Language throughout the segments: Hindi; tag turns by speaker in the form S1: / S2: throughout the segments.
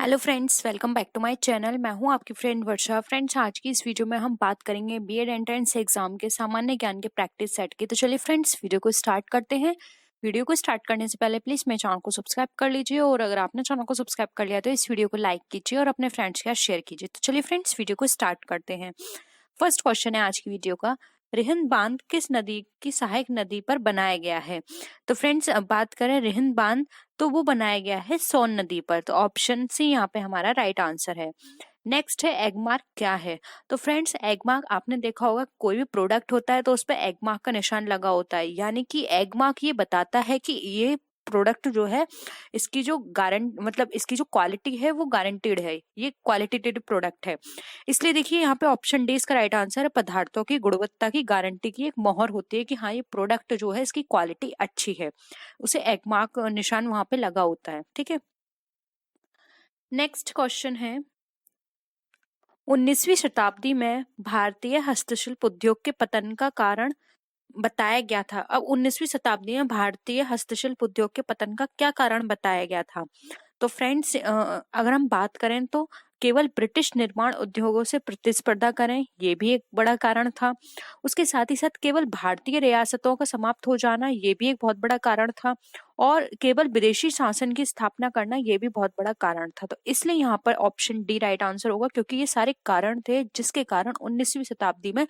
S1: Hello friends, welcome back to my channel. मैं हूं आपकी फ्रेंड वर्षा। फ्रेंड्स, आज की इस वीडियो में हम बात करेंगे बीएड एंट्रेंस एग्जाम के सामान्य ज्ञान के प्रैक्टिस सेट की। तो चलिए फ्रेंड्स, वीडियो को स्टार्ट करते हैं। वीडियो को स्टार्ट करने से पहले प्लीज मेरे चैनल को सब्सक्राइब कर लीजिए, और अगर आपने चैनल को सब्सक्राइब कर लिया तो इस वीडियो को लाइक कीजिए और अपने फ्रेंड्स के साथ शेयर कीजिए। तो चलिए फ्रेंड्स, वीडियो को स्टार्ट करते हैं। फर्स्ट क्वेश्चन है आज की वीडियो का, रिहंद बांध किस नदी की सहायक नदी पर बनाया गया है? तो फ्रेंड्स, अब बात करें रिहंद बांध, तो वो बनाया गया है सोन नदी पर। तो ऑप्शन सी यहाँ पे हमारा राइट आंसर है। नेक्स्ट है एगमार्क क्या है? तो फ्रेंड्स, एगमार्क आपने देखा होगा, कोई भी प्रोडक्ट होता है तो उस पर एगमार्क का निशान लगा होता है, यानी कि एगमार्क ये बताता है कि ये प्रोडक्ट जो है, इसकी जो मतलब इसकी जो क्वालिटी है वो गारंटीड है, ये क्वालिटेटिव प्रोडक्ट है। इसलिए देखिए यहाँ पे ऑप्शन डी इसका राइट आंसर है। पदार्थों की गुणवत्ता की गारंटी की एक मोहर होती है कि हाँ, ये प्रोडक्ट जो है इसकी क्वालिटी अच्छी है, उसे एगमार्क निशान वहां पे लगा होता है। ठीक है, नेक्स्ट क्वेश्चन है, 19वीं शताब्दी में भारतीय हस्तशिल्प उद्योग के पतन का कारण बताया गया था। अब 19वीं शताब्दी में भारतीय हस्तशिल्प उद्योग के पतन का क्या कारण बताया गया था? तो फ्रेंड्स, अगर हम बात करें तो केवल ब्रिटिश निर्माण उद्योगों से प्रतिस्पर्धा करें, ये भी एक बड़ा कारण था। उसके साथ ही साथ केवल भारतीय रियासतों का समाप्त हो जाना, ये भी एक बहुत बड़ा कारण था। और केवल विदेशी शासन की स्थापना करना, ये भी बहुत बड़ा कारण था। तो इसलिए यहाँ पर ऑप्शन डी राइट आंसर होगा, क्योंकि ये सारे कारण थे जिसके कारण 19वीं शताब्दी में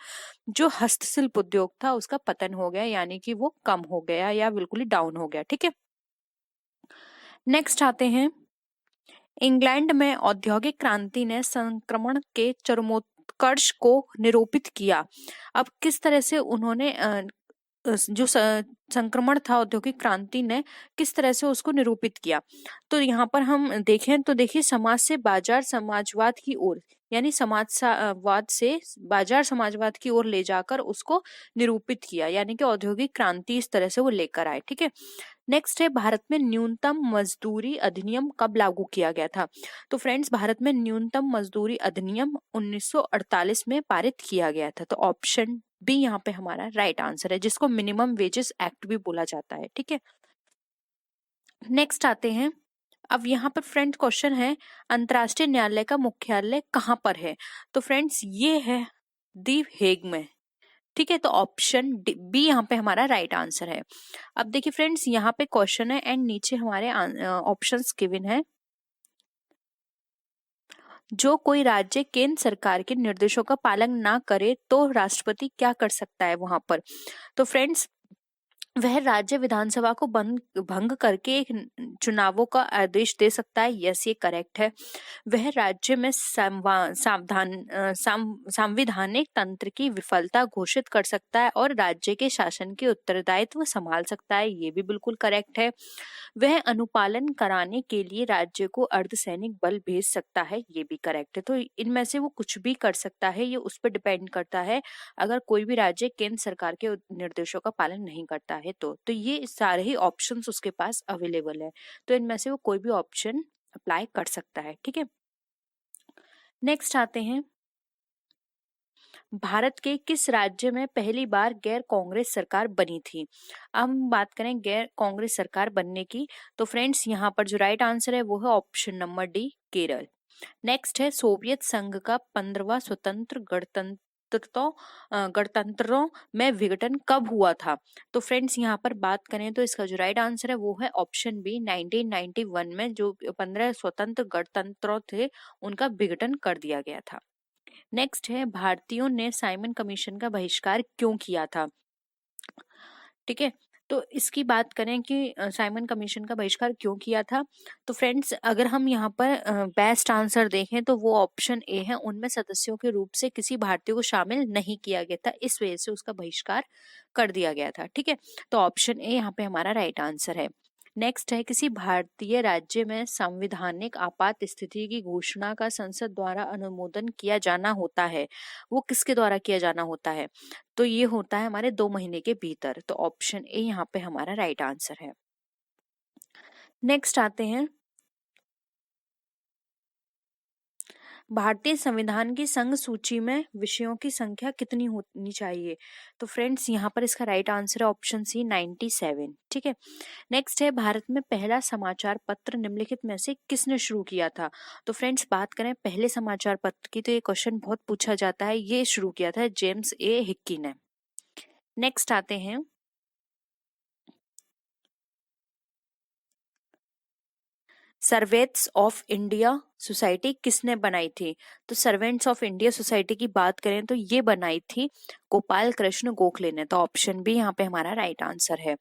S1: जो हस्तशिल्प उद्योग था उसका पतन हो गया, यानी कि वो कम हो गया या बिल्कुल ही डाउन हो गया। ठीक है, नेक्स्ट आते हैं, इंग्लैंड में औद्योगिक क्रांति ने संक्रमण के चरमोत्कर्ष को निरूपित किया। अब किस तरह से उन्होंने जो संक्रमण था औद्योगिक क्रांति ने, किस तरह से उसको निरूपित किया? तो यहाँ पर हम देखें तो देखिए, समाज से बाजार समाजवाद की ओर, यानी समाजवाद से बाजार समाजवाद की ओर ले जाकर उसको निरूपित किया, यानी कि औद्योगिक क्रांति इस तरह से वो लेकर आए। ठीक है, नेक्स्ट है, भारत में न्यूनतम मजदूरी अधिनियम कब लागू किया गया था? तो फ्रेंड्स, भारत में न्यूनतम मजदूरी अधिनियम 1948 में पारित किया गया था। तो ऑप्शन बी यहाँ पे हमारा राइट आंसर है, जिसको मिनिमम वेजेस एक्ट भी बोला जाता है। ठीक है, नेक्स्ट आते हैं, अब यहाँ पर फ्रेंड क्वेश्चन है, अंतर्राष्ट्रीय न्यायालय का मुख्यालय कहाँ पर है? तो फ्रेंड्स, ये है दी हेग में। ठीक है, तो ऑप्शन बी यहाँ पे हमारा राइट आंसर है। अब देखिए फ्रेंड्स, यहाँ पे क्वेश्चन है एंड नीचे हमारे ऑप्शंस गिवन है। जो कोई राज्य केंद्र सरकार के निर्देशों का पालन ना करे तो राष्ट्रपति क्या कर सकता है वहां पर? तो फ्रेंड्स, वह राज्य विधानसभा को भंग करके एक चुनावों का आदेश दे सकता है। यस, ये करेक्ट है। वह राज्य में संवैधानिक तंत्र की विफलता घोषित कर सकता है और राज्य के शासन के उत्तरदायित्व संभाल सकता है। ये भी बिल्कुल करेक्ट है। वह अनुपालन कराने के लिए राज्य को अर्धसैनिक बल भेज सकता है। ये भी करेक्ट है। तो इनमें से वो कुछ भी कर सकता है, ये उस पर डिपेंड करता है। अगर कोई भी राज्य केंद्र सरकार के निर्देशों का पालन नहीं करता है तो ये सारे ही ऑप्शंस उसके पास अवेलेबल है। तो इनमें से वो कोई भी ऑप्शन अप्लाई कर सकता है। ठीक है, नेक्स्ट आते हैं, भारत के किस राज्य में पहली बार गैर कांग्रेस सरकार बनी थी? अब हम बात करें गैर कांग्रेस सरकार बनने की, तो फ्रेंड्स, यहाँ पर जो राइट आंसर है वो है option number D, Kerala. Next है, सोवियत संघ का 15वां स्वतंत्र गणतंत्रों में विघटन कब हुआ था? तो फ्रेंड्स, यहाँ पर बात करें तो इसका जो राइट आंसर है वो है ऑप्शन बी, 1991 में जो 15 स्वतंत्र गणतंत्रों थे उनका विघटन कर दिया गया था। नेक्स्ट है, भारतीयों ने साइमन कमीशन का बहिष्कार क्यों किया था? ठीक है, तो इसकी बात करें कि साइमन कमीशन का बहिष्कार क्यों किया था, तो फ्रेंड्स, अगर हम यहाँ पर बेस्ट आंसर देखें तो वो ऑप्शन ए है, उनमें सदस्यों के रूप से किसी भारतीय को शामिल नहीं किया गया था, इस वजह से उसका बहिष्कार कर दिया गया था। ठीक है, तो ऑप्शन ए यहाँ पे हमारा राइट आंसर है। नेक्स्ट है, किसी भारतीय राज्य में संवैधानिक आपात स्थिति की घोषणा का संसद द्वारा अनुमोदन किया जाना होता है, वो किसके द्वारा किया जाना होता है? तो ये होता है हमारे 2 महीने के भीतर। तो ऑप्शन ए यहाँ पे हमारा राइट आंसर है। नेक्स्ट आते हैं, भारतीय संविधान की संघ सूची में विषयों की संख्या कितनी होनी चाहिए? तो फ्रेंड्स यहाँ पर इसका राइट आंसर है ऑप्शन सी 97। ठीक है। नेक्स्ट है, भारत में पहला समाचार पत्र निम्नलिखित में से किसने शुरू किया था? तो फ्रेंड्स बात करें पहले समाचार पत्र की तो ये क्वेश्चन बहुत पूछा जाता है, ये शुरू किया था जेम्स ए हिक्की ने। नेक्स्ट आते हैं, सर्वेंट्स ऑफ इंडिया सोसाइटी किसने बनाई थी? तो सर्वेंट्स ऑफ इंडिया सोसाइटी की बात करें तो ये बनाई थी गोपाल कृष्ण गोखले ने, तो ऑप्शन बी यहाँ पे हमारा राइट आंसर है।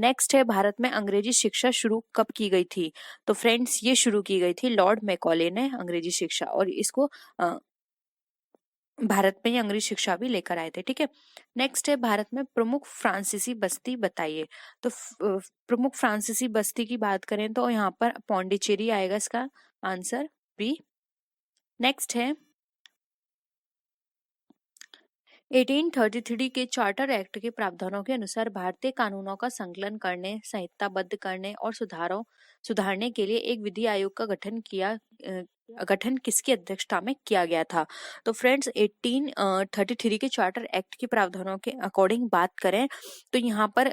S1: नेक्स्ट है, भारत में अंग्रेजी शिक्षा शुरू कब की गई थी? तो फ्रेंड्स ये शुरू की गई थी लॉर्ड मैकॉले ने अंग्रेजी शिक्षा, और इसको भारत में ही अंग्रेजी शिक्षा भी लेकर आए थे। ठीक है। नेक्स्ट है, भारत में प्रमुख फ्रांसीसी बस्ती बताइए। तो प्रमुख फ्रांसीसी बस्ती की बात करें तो यहाँ पर पौंडीचेरी आएगा इसका आंसर बी। नेक्स्ट है, 1833 के चार्टर एक्ट के प्रावधानों के अनुसार भारतीय कानूनों का संकलन करने, संहिताबद्ध करने और सुधारने के लिए एक विधि आयोग का गठन किसकी अध्यक्षता में किया गया था? तो फ्रेंड्स 1833 के चार्टर एक्ट के प्रावधानों के अकॉर्डिंग बात करें तो यहाँ पर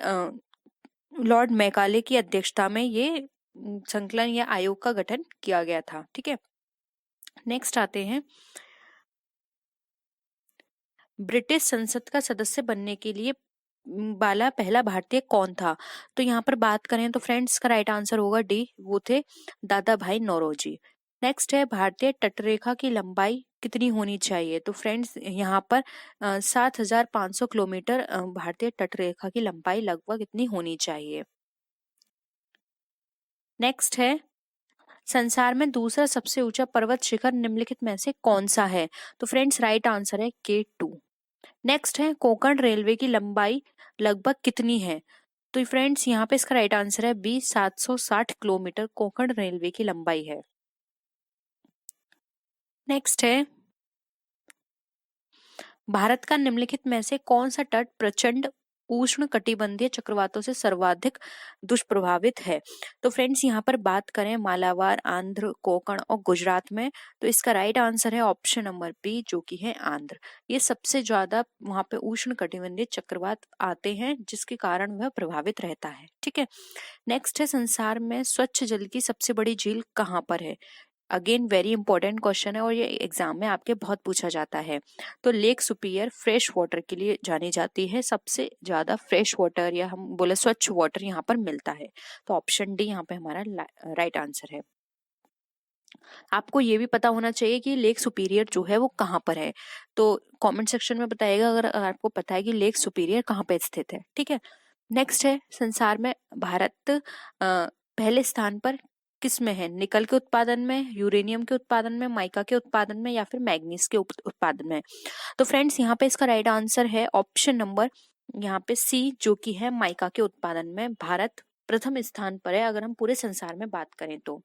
S1: लॉर्ड मैकाले की अध्यक्षता में ये संकलन या आयोग का गठन किया गया था। ठीक है। नेक्स्ट आते हैं, ब्रिटिश संसद का सदस्य बनने के लिए वाला पहला भारतीय कौन था? तो यहाँ पर बात करें तो फ्रेंड्स का राइट आंसर होगा डी, वो थे दादा भाई नौरोजी। नेक्स्ट है, भारतीय तटरेखा की लंबाई कितनी होनी चाहिए? तो फ्रेंड्स यहाँ पर 7,500 किलोमीटर भारतीय तटरेखा की लंबाई लगभग इतनी होनी चाहिए। नेक्स्ट है, संसार में दूसरा सबसे ऊंचा पर्वत शिखर निम्नलिखित में से कौन सा है? तो फ्रेंड्स राइट आंसर है K2। नेक्स्ट है, कोंकण रेलवे की लंबाई लगभग कितनी है? तो फ्रेंड्स यहाँ पे इसका राइट आंसर है बी, 760 किलोमीटर कोंकण रेलवे की लंबाई है। नेक्स्ट है, भारत का निम्नलिखित में से कौन सा तट प्रचंड उष्ण कटिबंधीय चक्रवातों से सर्वाधिक दुष्प्रभावित है? तो फ्रेंड्स यहाँ पर बात करें मालाबार, आंध्र, कोंकण और गुजरात में, तो इसका राइट आंसर है ऑप्शन नंबर बी, जो कि है आंध्र। ये सबसे ज्यादा वहां पे उष्ण कटिबंधीय चक्रवात आते हैं जिसके कारण वह प्रभावित रहता है। ठीक है। नेक्स्ट है, संसार में स्वच्छ जल की सबसे बड़ी झील कहाँ पर है? अगेन वेरी इंपॉर्टेंट क्वेश्चन है और ये एग्जाम में आपके बहुत पूछा जाता है। तो लेक सुपिरियर फ्रेश वाटर के लिए जानी जाती है, सबसे ज्यादा फ्रेश वाटर या हम बोले स्वच्छ वाटर यहाँ पर मिलता है, तो ऑप्शन डी यहाँ पे हमारा राइट आंसर है। आपको ये भी पता होना चाहिए कि लेक सुपीरियर जो है वो कहाँ पर है, तो कमेंट सेक्शन में बताइएगा अगर आपको पता है कि लेक सुपीरियर कहाँ पे स्थित है। ठीक है। नेक्स्ट है, संसार में भारत पहले स्थान पर किस में है? निकल के उत्पादन में, यूरेनियम के उत्पादन में, माइका के उत्पादन में या फिर मैग्नीज के उत्पादन में? तो फ्रेंड्स यहाँ पे इसका राइट आंसर है ऑप्शन नंबर यहाँ पे सी, जो कि है माइका के उत्पादन में भारत प्रथम स्थान पर है अगर हम पूरे संसार में बात करें तो।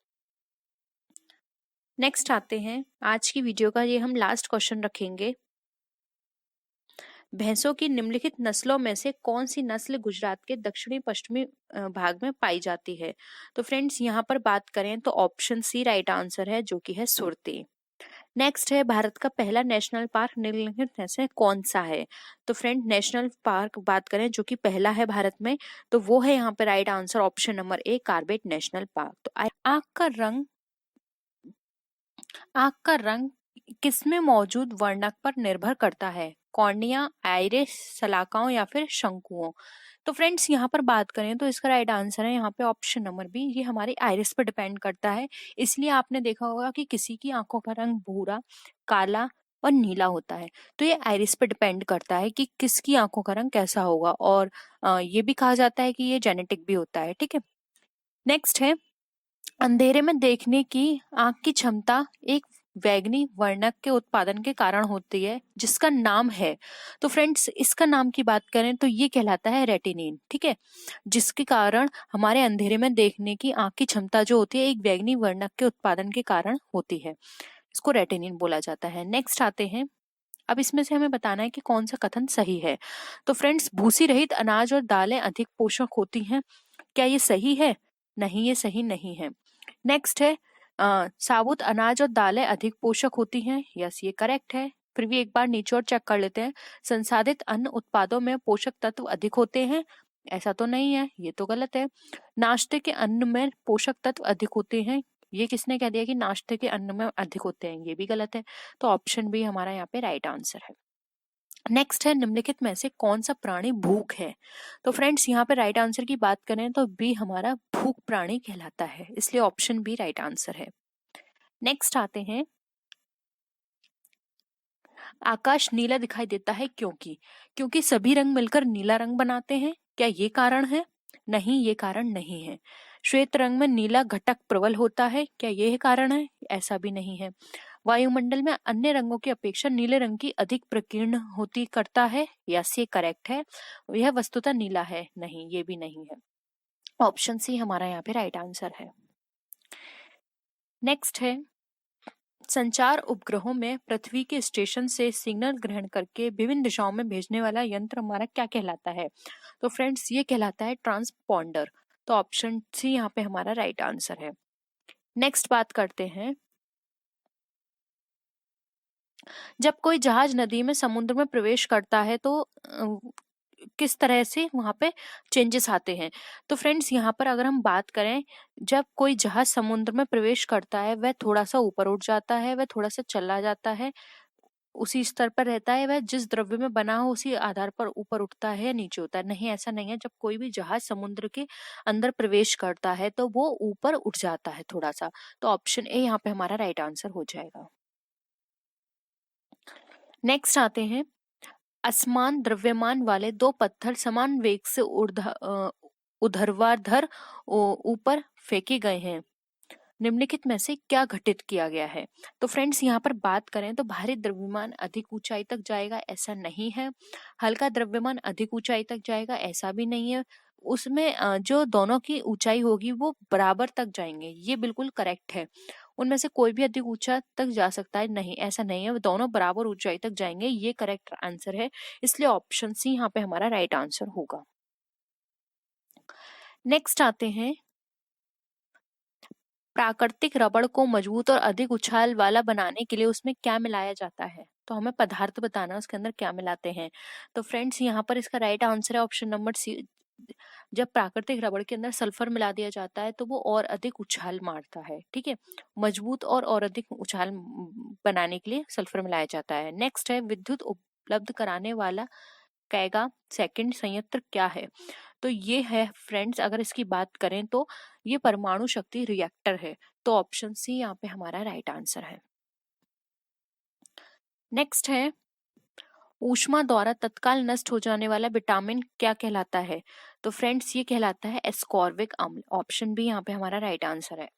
S1: नेक्स्ट आते हैं, आज की वीडियो का ये हम लास्ट क्वेश्चन रखेंगे, भैंसों की निम्नलिखित नस्लों में से कौन सी नस्ल गुजरात के दक्षिणी पश्चिमी भाग में पाई जाती है? तो फ्रेंड्स यहाँ पर बात करें तो ऑप्शन सी राइट आंसर है, जो कि है सुरती। नेक्स्ट है, भारत का पहला नेशनल पार्क निम्नलिखित में से कौन सा है? तो फ्रेंड नेशनल पार्क बात करें जो कि पहला है भारत में, तो वो है यहाँ पे right answer option number A, Corbett National Park. तो आंख का रंग किसमें मौजूद वर्णक पर निर्भर करता है? कॉर्निया, आइरिस, सलाकाओं या फिर शंकुओं? तो फ्रेंड्स यहाँ पर बात करें तो इसका राइट आंसर है यहाँ पे ऑप्शन नंबर बी, ये हमारी आइरिस पर डिपेंड करता है। इसलिए आपने देखा होगा कि किसी की आंखों का रंग भूरा, काला और नीला होता है, तो ये आइरिस पर डिपेंड करता है कि किसकी आंखों का रंग कैसा होगा, और ये भी कहा जाता है कि ये जेनेटिक भी होता है। ठीक है। नेक्स्ट है, अंधेरे में देखने की आंख की क्षमता एक वैगनी वर्णक के उत्पादन के कारण होती है जिसका नाम है, तो फ्रेंड्स इसका नाम की बात करें तो ये कहलाता है रेटिनिन। ठीक है। जिसके कारण हमारे अंधेरे में देखने की आंख की क्षमता जो होती है एक वैगनी वर्णक के उत्पादन के कारण होती है, इसको रेटिनिन बोला जाता है। नेक्स्ट आते हैं, अब इसमें से हमें बताना है कि कौन सा कथन सही है। तो फ्रेंड्स भूसी रहित अनाज और दालें अधिक पोषक होती हैं, क्या ये सही है? नहीं, ये सही नहीं है। नेक्स्ट है, साबुत अनाज और दालें अधिक पोषक होती हैं। यस, ये करेक्ट है। फिर भी एक बार निचोड़ चेक कर लेते हैं। संसाधित अन्न उत्पादों में पोषक तत्व अधिक होते हैं, ऐसा तो नहीं है, ये तो गलत है। नाश्ते के अन्न में पोषक तत्व अधिक होते हैं, ये किसने कह दिया कि नाश्ते के अन्न में अधिक होते हैं, ये भी गलत है। तो ऑप्शन बी हमारा यहाँ पे राइट आंसर है। नेक्स्ट है, निम्नलिखित में से कौन सा प्राणी भूख है? तो फ्रेंड्स यहाँ पे राइट आंसर की बात करें तो बी हमारा भूख प्राणी कहलाता है, इसलिए ऑप्शन बी राइट आंसर है। नेक्स्ट आते हैं, आकाश नीला दिखाई देता है क्योंकि सभी रंग मिलकर नीला रंग बनाते हैं, क्या ये कारण है? नहीं, ये कारण नहीं है। श्वेत रंग में नीला घटक प्रबल होता है, क्या यह कारण है? ऐसा भी नहीं है। वायुमंडल में अन्य रंगों की अपेक्षा नीले रंग की अधिक प्रकीर्ण होती करता है, यस ये करेक्ट है। यह वस्तुतः नीला है, नहीं ये भी नहीं है। ऑप्शन सी हमारा यहाँ पे राइट आंसर है। नेक्स्ट है, संचार उपग्रहों में पृथ्वी के स्टेशन से सिग्नल ग्रहण करके विभिन्न दिशाओं में भेजने वाला यंत्र हमारा क्या कहलाता है? तो फ्रेंड्स ये कहलाता है ट्रांसपॉन्डर। तो ऑप्शन सी यहाँ पे हमारा राइट आंसर है। नेक्स्ट बात करते हैं, जब कोई जहाज नदी में समुद्र में प्रवेश करता है तो किस तरह से वहां पे चेंजेस आते हैं? तो फ्रेंड्स यहाँ पर अगर हम बात करें, जब कोई जहाज समुद्र में प्रवेश करता है वह थोड़ा सा ऊपर उठ जाता है, वह थोड़ा सा चला जाता है, उसी स्तर पर रहता है, वह जिस द्रव्य में बना हो उसी आधार पर ऊपर उठता है या नीचे होता है। नहीं, ऐसा नहीं है। जब कोई भी जहाज समुद्र के अंदर प्रवेश करता है तो वो ऊपर उठ जाता है थोड़ा सा। तो ऑप्शन ए यहाँ पे हमारा राइट आंसर हो जाएगा। नेक्स्ट आते हैं, असमान द्रव्यमान वाले दो पत्थर समान वेग से ऊर्ध्वाधर ऊपर फेंके गए हैं, निम्नलिखित में से क्या घटित किया गया है? तो फ्रेंड्स यहाँ पर बात करें तो भारी द्रव्यमान अधिक ऊंचाई तक जाएगा, ऐसा नहीं है। हल्का द्रव्यमान अधिक ऊंचाई तक जाएगा, ऐसा भी नहीं है। उसमें जो दोनों की ऊंचाई होगी वो बराबर तक जाएंगे, ये बिल्कुल करेक्ट है। उनमें से कोई भी अधिक ऊंचा तक जा सकता है, नहीं ऐसा नहीं है, वो दोनों बराबर ऊंचाई तक जाएंगे, ये करेक्ट आंसर है। इसलिए ऑप्शन सी यहाँ पे हमारा राइट आंसर होगा। नेक्स्ट आते हैं, प्राकृतिक रबड़ को मजबूत और अधिक उछाल वाला बनाने के लिए उसमें क्या मिलाया जाता है? तो हमें पदार्थ बताना है उसके अंदर क्या मिलाते हैं। तो फ्रेंड्स यहाँ पर इसका राइट आंसर है ऑप्शन नंबर सी। जब प्राकृतिक रबड़ के अंदर सल्फर मिला दिया जाता है तो वो और अधिक उछाल मारता है, ठीक है। मजबूत और अधिक उछाल बनाने के लिए सल्फर मिलाया जाता है। नेक्स्ट है, विद्युत उपलब्ध कराने वाला कैगा सेकंड संयंत्र क्या है? तो ये है फ्रेंड्स, अगर इसकी बात करें तो ये परमाणु शक्ति रिएक्टर है। तो ऑप्शन सी यहाँ पे हमारा राइट आंसर है। नेक्स्ट है, ऊष्मा द्वारा तत्काल नष्ट हो जाने वाला विटामिन क्या कहलाता है? तो फ्रेंड्स ये कहलाता है एस्कॉर्बिक अम्ल। ऑप्शन बी यहाँ पे हमारा राइट आंसर है।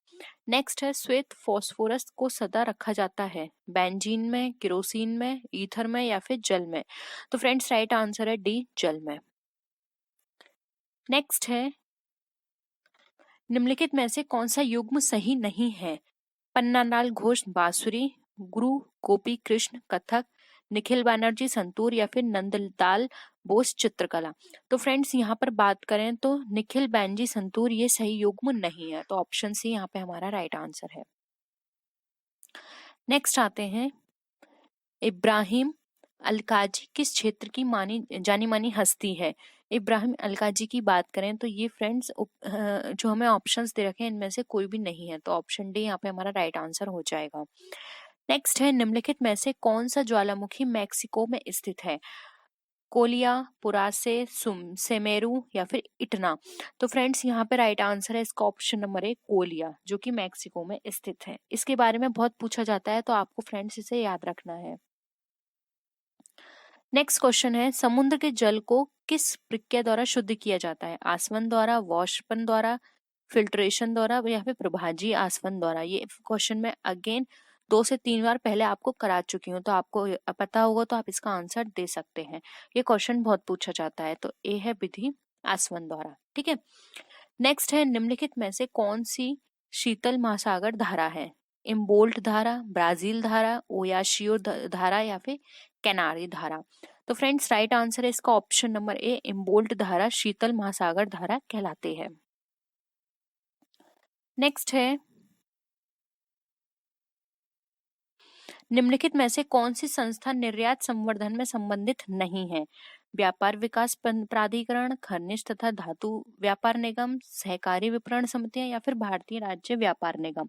S1: नेक्स्ट है, श्वेत फास्फोरस को सदा रखा जाता है बेंजीन में, केरोसिन में, ईथर में या फिर जल में? तो फ्रेंड्स राइट आंसर है डी, जल में। नेक्स्ट है, निम्नलिखित में से कौन सा युग्म सही नहीं है? पन्नालाल घोष बांसुरी, गुरु गोपी कृष्ण कथक, निखिल बैनर्जी संतूर या फिर नंदलाल बोस चित्रकला? तो फ्रेंड्स यहाँ पर बात करें तो निखिल बैनर्जी संतूर ये सही युग्म नहीं है। तो ऑप्शन सी यहाँ पे हमारा राइट आंसर है। नेक्स्ट आते हैं, इब्राहिम अलकाजी किस क्षेत्र की जानी मानी हस्ती है? इब्राहिम अलकाजी की बात करें तो ये फ्रेंड्स जो हमें ऑप्शंस दे रखे हैं इनमें से कोई भी नहीं है। तो ऑप्शन डी यहाँ पे हमारा राइट आंसर हो जाएगा। नेक्स्ट है, निम्नलिखित में से कौन सा ज्वालामुखी मैक्सिको में स्थित है? कोलिया, पुरासे, सेमेरू या फिर इटना? तो फ्रेंड्स यहाँ पे राइट आंसर है इसका ऑप्शन नंबर ए, कोलिया, जो कि मैक्सिको में स्थित है। इसके बारे में बहुत पूछा जाता है तो आपको फ्रेंड्स इसे याद रखना है। नेक्स्ट क्वेश्चन है, समुद्र के जल को किस प्रक्रिया द्वारा शुद्ध किया जाता है? आसवन द्वारा, वाष्पन द्वारा, फिल्ट्रेशन द्वारा या फिर प्रभाजी आसवन द्वारा? ये क्वेश्चन में अगेन 2 से 3 बार पहले आपको करा चुकी हूँ, तो आपको पता होगा तो आप इसका आंसर दे सकते हैं। ये क्वेश्चन बहुत पूछा जाता है। तो ए है विधि आसवन द्वारा, ठीक है। नेक्स्ट है, निम्नलिखित में से कौन सी शीतल महासागर धारा है? इम्बोल्ट धारा, ब्राजील धारा, ओयाशियो धारा या फिर कैनारी धारा? तो फ्रेंड्स राइट आंसर है इसका ऑप्शन नंबर ए, इम्बोल्ट धारा शीतल महासागर धारा कहलाते हैं। नेक्स्ट है, निम्नलिखित में से कौन सी संस्था निर्यात संवर्धन में संबंधित नहीं है? व्यापार विकास प्राधिकरण, खनिज तथा धातु व्यापार निगम, सहकारी विपणन समितियां या फिर भारतीय राज्य व्यापार निगम।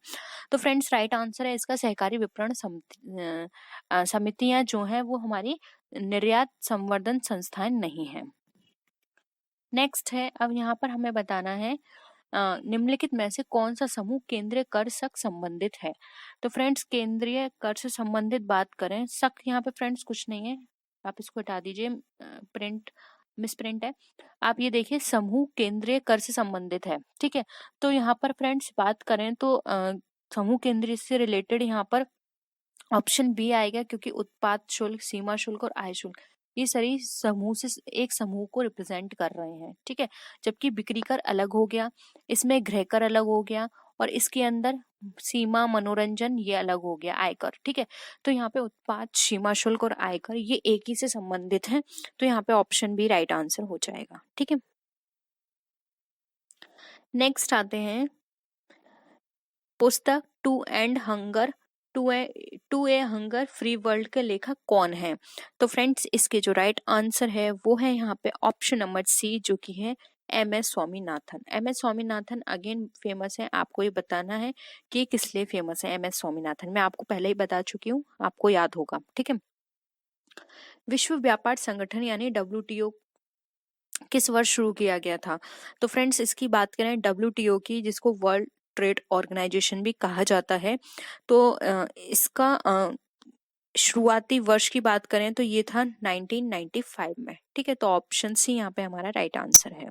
S1: तो फ्रेंड्स राइट आंसर है इसका सहकारी विपणन समितियां जो है वो हमारी निर्यात संवर्धन संस्थाएं नहीं है। नेक्स्ट है, अब यहाँ पर हमें बताना है निम्नलिखित में से कौन सा समूह केंद्रीय कर से संबंधित है? तो फ्रेंड्स केंद्रीय कर से संबंधित बात करें, सक यहाँ पे फ्रेंड्स कुछ नहीं है, आप इसको हटा दीजिए, प्रिंट मिस प्रिंट है। आप ये देखिए समूह केंद्रीय कर से संबंधित है, ठीक है। तो यहाँ पर फ्रेंड्स बात करें तो समूह केंद्रीय से रिलेटेड यहाँ पर ऑप्शन बी आएगा, क्योंकि उत्पाद शुल्क, सीमा शुल्क और आय शुल्क ये सारी समूह से एक समूह को रिप्रेजेंट कर रहे हैं, ठीक है। जबकि बिक्री कर अलग हो गया, इसमें गृह कर अलग हो गया और इसके अंदर सीमा मनोरंजन ये अलग हो गया आयकर, ठीक है। तो यहाँ पे उत्पाद, सीमा शुल्क और आयकर ये एक ही से संबंधित हैं, तो यहाँ पे ऑप्शन बी राइट आंसर हो जाएगा, ठीक है। नेक्स्ट आते हैं पुस्तक to end hunger to a hunger free world के लेखक कौन है? तो फ्रेंड्स इसके जो राइट आंसर है वो है यहाँ पे ऑप्शन नंबर सी, जो कि है MS Swaminathan. MS Swaminathan again famous है, आपको ये बताना है कि किस लिए फेमस है MS स्वामीनाथन। मैं आपको पहले ही बता चुकी हूँ, आपको याद होगा, ठीक है। विश्व व्यापार संगठन यानी WTO किस वर्ष शुरू किया गया था? तो फ्रेंड्स इसकी बात करें WTO की, जिसको वर्ल्ड ट्रेड ऑर्गेनाइजेशन भी कहा जाता है, तो इसका शुरुआती वर्ष की बात करें तो ये था 1995 में, ठीक है। तो ऑप्शन सी यहाँ पे हमारा राइट आंसर है।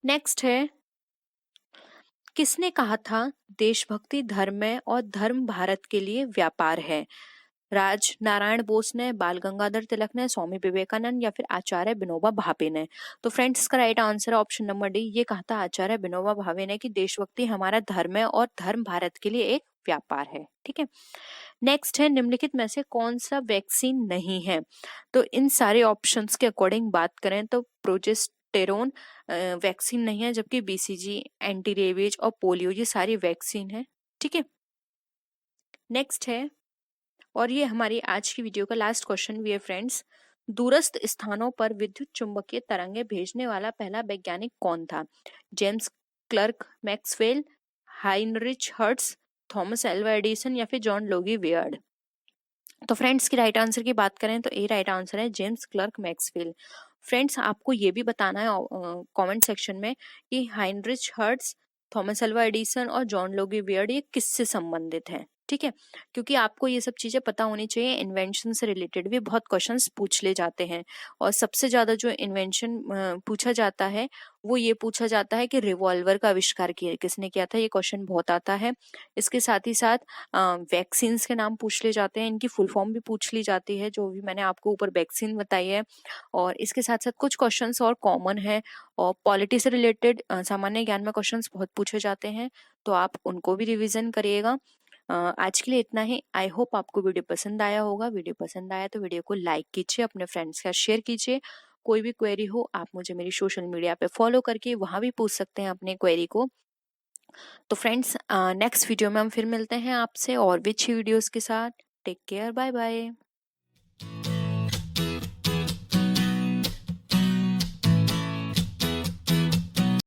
S1: नेक्स्ट है, किसने कहा था देशभक्ति धर्म है और धर्म भारत के लिए व्यापार है? राज नारायण बोस ने, बाल गंगाधर तिलक ने, स्वामी विवेकानंद या फिर आचार्य विनोबा भावे ने? तो फ्रेंड्स इसका राइट आंसर है ऑप्शन नंबर डी, ये कहा था आचार्य विनोबा भावे ने कि देशभक्ति हमारा धर्म है और धर्म भारत के लिए एक व्यापार है, ठीक है। नेक्स्ट है, निम्नलिखित में से कौन सा वैक्सीन नहीं है? तो इन सारे ऑप्शंस के अकॉर्डिंग बात करें तो प्रोजेस्टेरोन वैक्सीन नहीं है, जबकि BCG, एंटी रेबीज और पोलियो ये सारी वैक्सीन है, ठीक है। नेक्स्ट है, और ये हमारी आज की वीडियो का लास्ट क्वेश्चन भी है फ्रेंड्स, दूरस्थ स्थानों पर विद्युत चुंबकीय तरंगे भेजने वाला पहला वैज्ञानिक कौन था? James Clerk Maxwell, Heinrich Hertz, Thomas Alva Edison या फिर जॉन लोगी बियर्ड? तो फ्रेंड्स की राइट आंसर की बात करें तो ए राइट आंसर है जेम्स क्लर्क मैक्सवेल। फ्रेंड्स आपको ये भी बताना है कमेंट सेक्शन में कि Heinrich Hertz, Thomas Alva Edison और जॉन लोगी बियर्ड ये किससे संबंधित है, ठीक है। क्योंकि आपको ये सब चीजें पता होनी चाहिए, इन्वेंशन से रिलेटेड भी बहुत क्वेश्चंस पूछ ले जाते हैं, और सबसे ज्यादा जो इन्वेंशन पूछा जाता है वो ये पूछा जाता है कि रिवॉल्वर का आविष्कार किसने किया था, ये क्वेश्चन बहुत आता है। इसके साथ ही साथ वैक्सीन्स के नाम पूछ ले जाते हैं, इनकी फुल फॉर्म भी पूछ ली जाती है, जो भी मैंने आपको ऊपर वैक्सीन बताई है। और इसके साथ साथ कुछ क्वेश्चंस और कॉमन है, और पॉलिटी से रिलेटेड सामान्य ज्ञान में क्वेश्चंस बहुत पूछे जाते हैं, तो आप उनको भी रिवीजन करिएगा। आज के लिए इतना ही। आई होप आपको वीडियो पसंद आया होगा। वीडियो पसंद आया तो वीडियो को लाइक कीजिए, अपने फ्रेंड्स के साथ शेयर कीजिए। कोई भी क्वेरी हो आप मुझे मेरी सोशल मीडिया पे फॉलो करके वहां भी पूछ सकते हैं अपने क्वेरी को। तो फ्रेंड्स नेक्स्ट वीडियो में हम फिर मिलते हैं आपसे और भी अच्छी वीडियोस के साथ। Take care, bye bye.